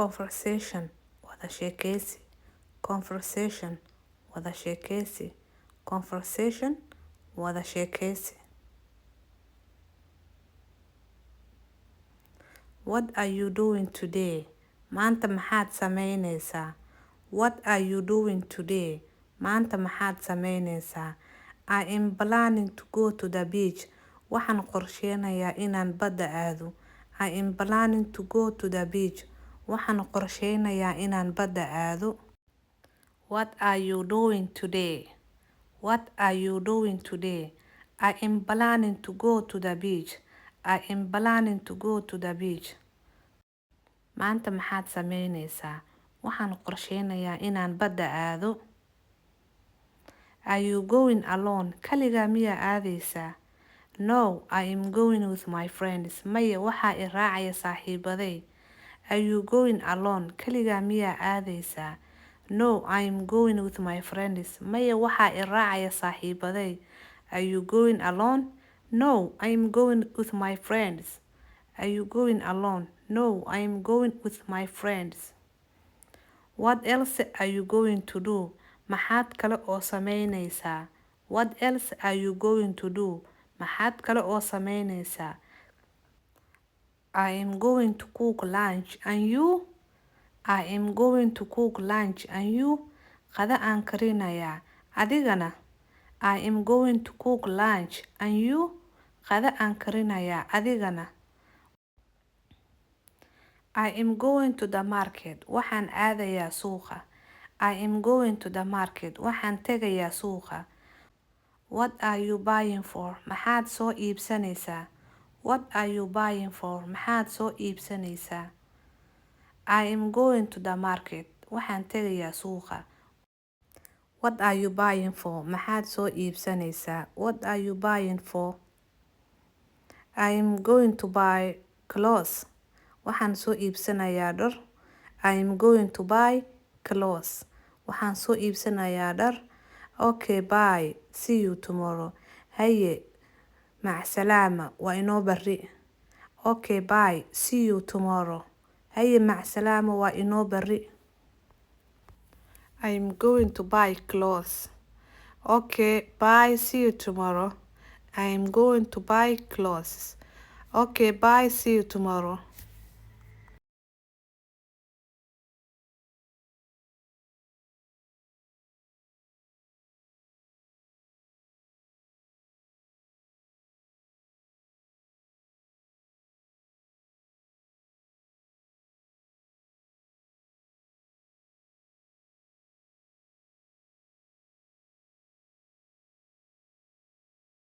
conversation wada sheekeysi, conversation wada sheekeysi, conversation wada sheekeysi. What are you doing today? Maanta maxaad sameyneysaa? What are you doing today? Maanta maxaad sameyneysaa? I am planning to go to the beach. Waxaan qorsheynayaa inaan badda aado. I am planning to go to the beach. Waxaan qorsheynayaa inaan badda aado. What are you doing today? What are you doing today? I am planning to go to the beach. I am planning to go to the beach. Maanta maxaad sameyneysaa? Waxaan qorsheynayaa inaan badda aado. Are you going alone? Kaligaa miyaa aadeysaa? No, I am going with my friends. Maya, waxaa i raacaya saaxiibaday. Are you going alone? Kaligaa miyaa aadeysaa? No, I am going with my friends. Maya, waxaa i raacaya saaxiibaday. Are you going alone? No, I am going with my friends. Are you going alone? No, I am going with my friends. What else are you going to do? Maxaad kale oo sameyneysaa? What else are you going to do? Maxaad kale oo sameyneysaa? I am going to cook lunch and you? I am going to cook lunch and you? Qada aan karinayaa. Adigana? I am going to cook lunch and you? Qada aan karinayaa. Adigana? I am going to the market. Waxaan aadayaa suuqa. I am going to the market. Waxaan tegayaa suuqa. What are you buying for? Maxaad soo iibsaneysaa? What are you buying for? Maxaad soo iibsaneysaa? I am going to the market. Waxaan tegayaa suuqa. What are you buying for? Maxaad soo iibsaneysaa? What are you buying for? I am going to buy clothes. Waxaan soo iibsanayaa dhar. I am going to buy clothes. Waxaan soo iibsanayaa dhar. Okay, bye. See you tomorrow. Haye, macsalaama. Waa inoo barri. Okay, bye. See you tomorrow. Haye, macsalaama. Waa inoo barri. I am going to buy clothes. Okay, bye. See you tomorrow. I am going to buy clothes. Okay, bye. See you tomorrow.